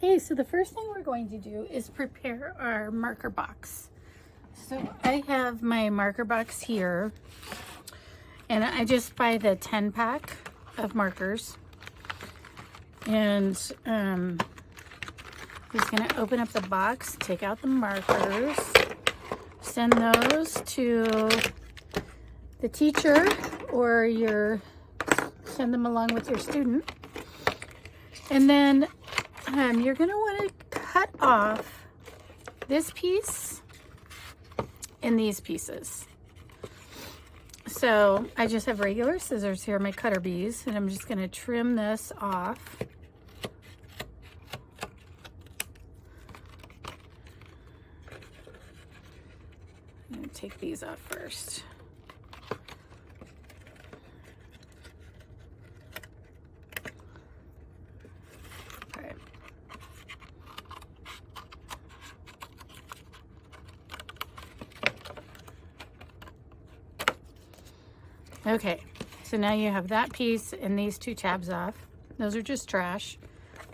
Okay, so the first thing we're going to do is prepare our marker box. So I have my marker box here, and I just buy the 10 pack of markers. And just gonna open up the box, take out the markers, send those to the teacher, or send them along with your student. And then you're gonna wanna cut off this piece and these pieces. So I just have regular scissors here, my cutter bees, and I'm just gonna trim this off. I'm gonna take these off first. Okay, so now you have that piece and these two tabs off. Those are just trash.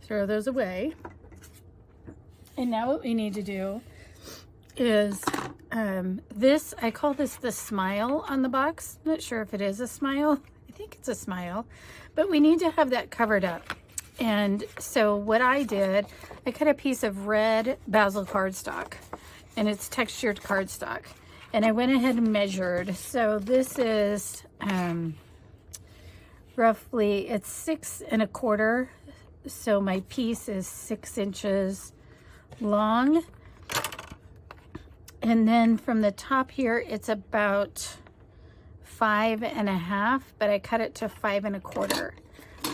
Throw those away. And now what we need to do is I call this the smile on the box. I'm not sure if it is a smile. I think it's a smile, but we need to have that covered up. And so what I did, I cut a piece of red basil cardstock, and it's textured cardstock. And I went ahead and measured. So this is roughly, it's 6 1/4. So my piece is 6 inches long. And then from the top here, it's about 5 1/2, but I cut it to 5 1/4.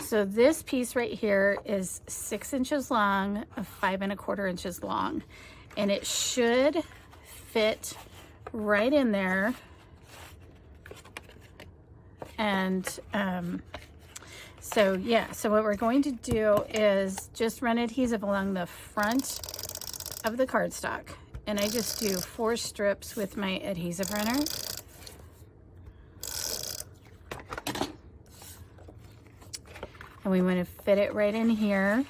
So this piece right here is 6 inches long, 5 1/4 inches long. And it should fit right in there. And so yeah, so what we're going to do is just run adhesive along the front of the cardstock, and I just do 4 strips with my adhesive runner. And we want to fit it right in here.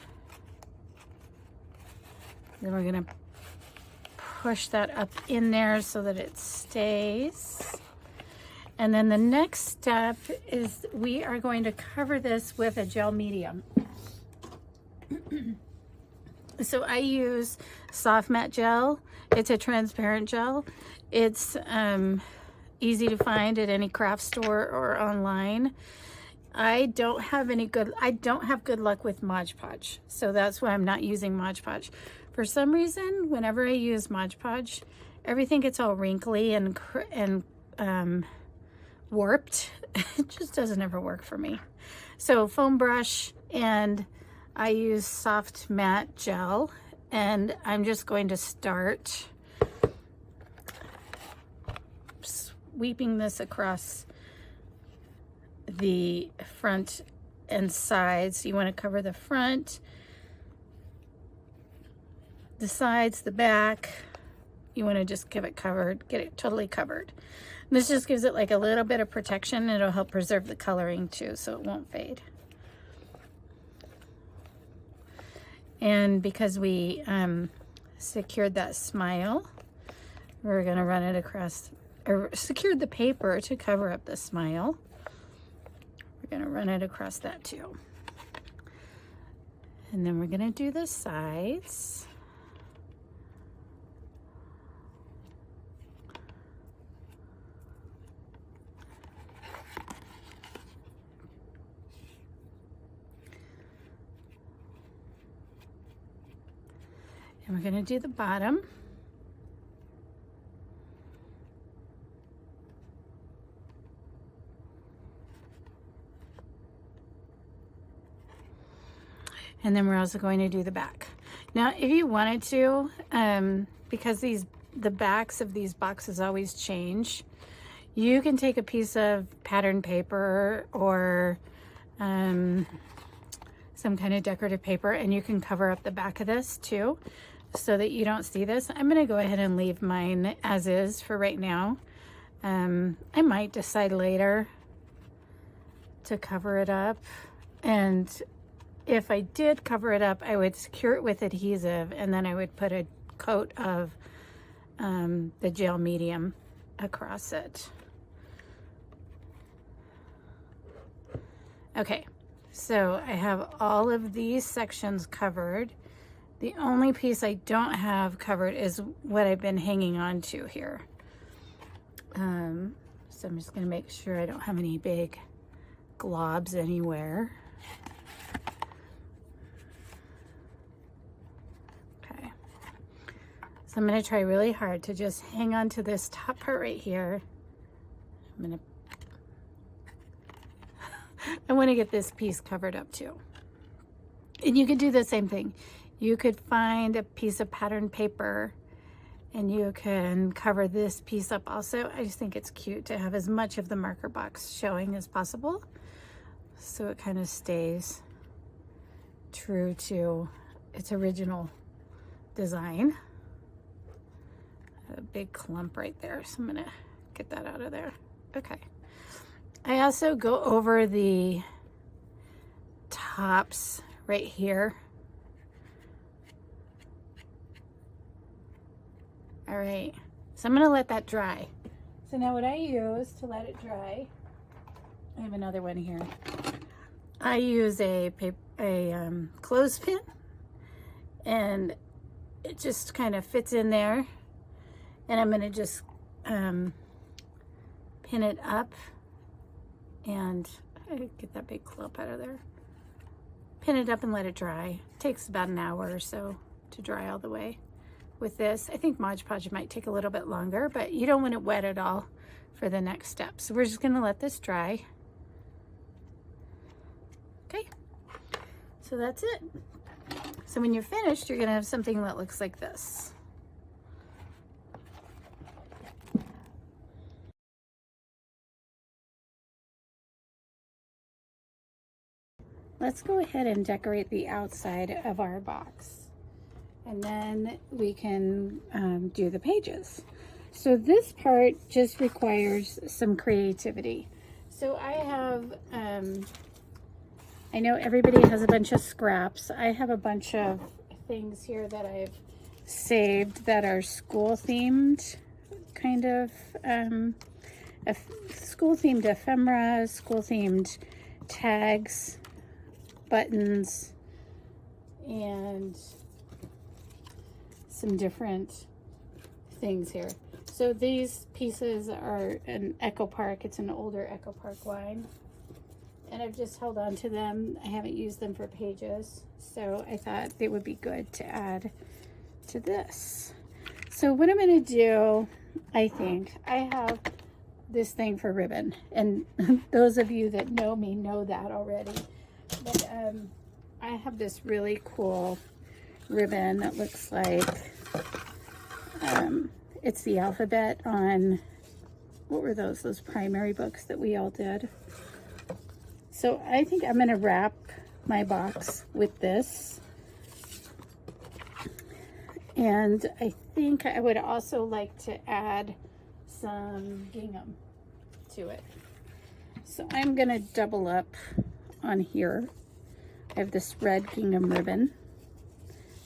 Then we're going to push that up in there so that it stays. And then the next step is we are going to cover this with a gel medium. So I use soft matte gel. It's a transparent gel. It's easy to find at any craft store or online. I don't have good luck with Mod Podge, so that's why I'm not using Mod Podge. For some reason, whenever I use Mod Podge, everything gets all wrinkly and warped. It just doesn't ever work for me. So foam brush, and I use soft matte gel, and I'm just going to start sweeping this across the front and sides. You want to cover the front, the sides, the back. You want to just give it covered, get it totally covered. And this just gives it like a little bit of protection. It'll help preserve the coloring too, so it won't fade. And because we secured that smile, we're going to run it across, or secured the paper to cover up the smile. We're going to run it across that too. And then we're going to do the sides. And we're going to do the bottom. And then we're also going to do the back. Now, if you wanted to, because the backs of these boxes always change, you can take a piece of pattern paper or some kind of decorative paper, and you can cover up the back of this too, so that you don't see this. I'm going to go ahead and leave mine as is for right now. I might decide later to cover it up and if I did cover it up, I would secure it with adhesive, and then I would put a coat of the gel medium across it. Okay, so I have all of these sections covered. The only piece I don't have covered is what I've been hanging on to here. So I'm just going to make sure I don't have any big globs anywhere. Okay. So I'm going to try really hard to just hang on to this top part right here. I want to get this piece covered up too. And you could do the same thing. You could find a piece of pattern paper and you can cover this piece up also. I just think it's cute to have as much of the marker box showing as possible, so it kind of stays true to its original design. A big clump right there, so I'm gonna get that out of there. Okay. I also go over the tops right here. All right, so I'm gonna let that dry. So now what I use to let it dry, I have another one here. I use a clothespin, and it just kind of fits in there. And I'm gonna just pin it up, and get that big clump out of there. Pin it up and let it dry. It takes about an hour or so to dry all the way. With this, I think Mod Podge might take a little bit longer, but you don't want it wet at all for the next step. So we're just gonna let this dry. Okay, so that's it. So when you're finished, you're gonna have something that looks like this. Let's go ahead and decorate the outside of our box, and then we can do the pages. So this part just requires some creativity. So I have, I know everybody has a bunch of scraps. I have a bunch of things here that I've saved that are school themed, kind of, school themed ephemera, school themed tags, buttons, and some different things here. So these pieces are an Echo Park. It's an older Echo Park line, and I've just held on to them. I haven't used them for pages, so I thought they would be good to add to this. So what I'm going to do, I think I have this thing for ribbon, and those of you that know me know that already, but I have this really cool ribbon that looks like it's the alphabet on, what were those primary books that we all did. So I think I'm going to wrap my box with this, and I think I would also like to add some gingham to it. So I'm going to double up on here. I have this red gingham ribbon,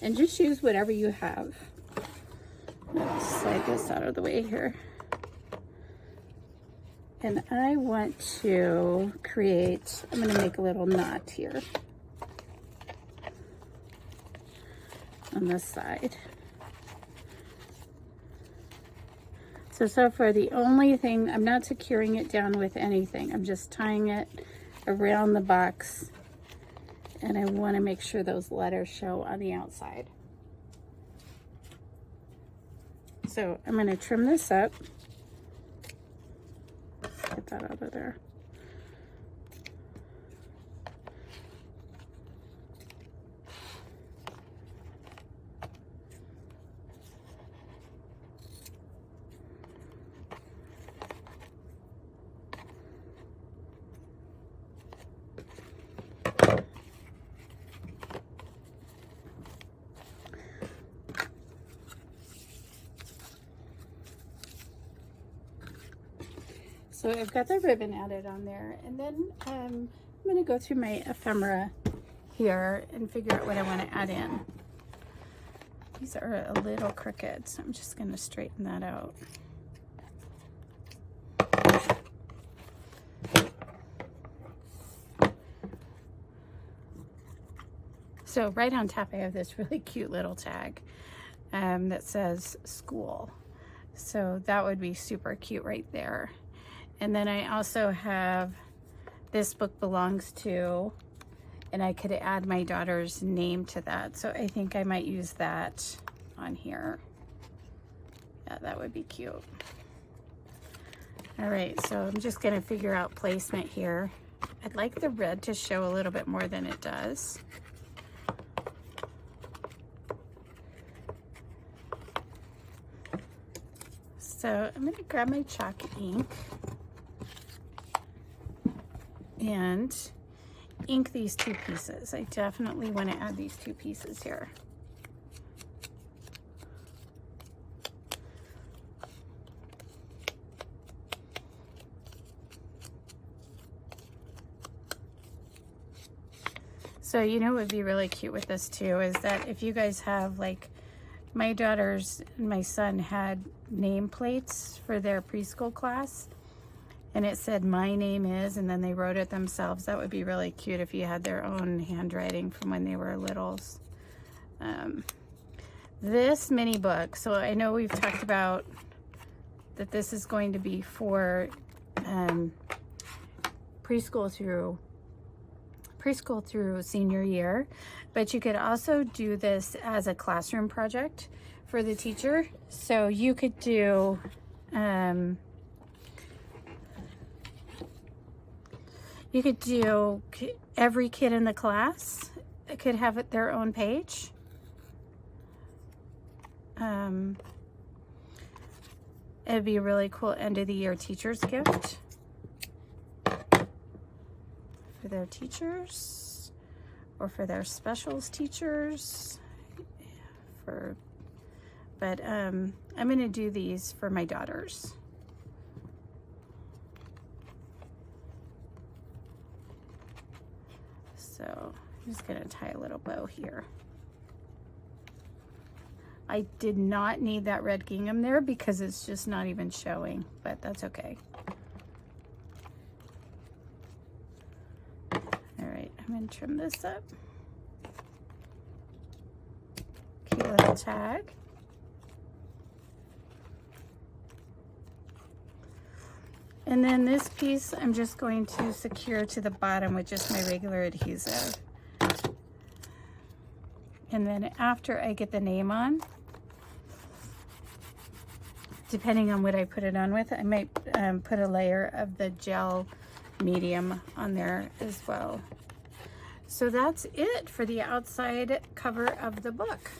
and just use whatever you have. Let's slide this out of the way here. And I want to create, I'm going to make a little knot here on this side. So far the only thing, I'm not securing it down with anything. I'm just tying it around the box, and I want to make sure those letters show on the outside. So I'm going to trim this up. Get that out of there. So I've got the ribbon added on there, and then I'm going to go through my ephemera here and figure out what I want to add in. These are a little crooked, so I'm just going to straighten that out. So right on top, I have this really cute little tag that says school. So that would be super cute right there. And then I also have this book belongs to, and I could add my daughter's name to that. So I think I might use that on here. Yeah, that would be cute. All right, so I'm just gonna figure out placement here. I'd like the red to show a little bit more than it does. So I'm going to grab my chalk ink and ink these two pieces. I definitely want to add these two pieces here. So you know what would be really cute with this too is that if you guys have, like, my daughters and my son had nameplates for their preschool class, and it said my name is, and then they wrote it themselves. That would be really cute if you had their own handwriting from when they were littles. This mini book, so I know we've talked about that this is going to be for preschool through senior year, but you could also do this as a classroom project for the teacher. So you could do every kid in the class could have their own page. It'd be a really cool end of the year teacher's gift for their teachers or for their specials teachers. But I'm going to do these for my daughters. So I'm just going to tie a little bow here. I did not need that red gingham there because it's just not even showing, but that's okay. All right, I'm going to trim this up. Cute little tag. And then this piece I'm just going to secure to the bottom with just my regular adhesive. And then after I get the name on, depending on what I put it on with, I might put a layer of the gel medium on there as well. So that's it for the outside cover of the book.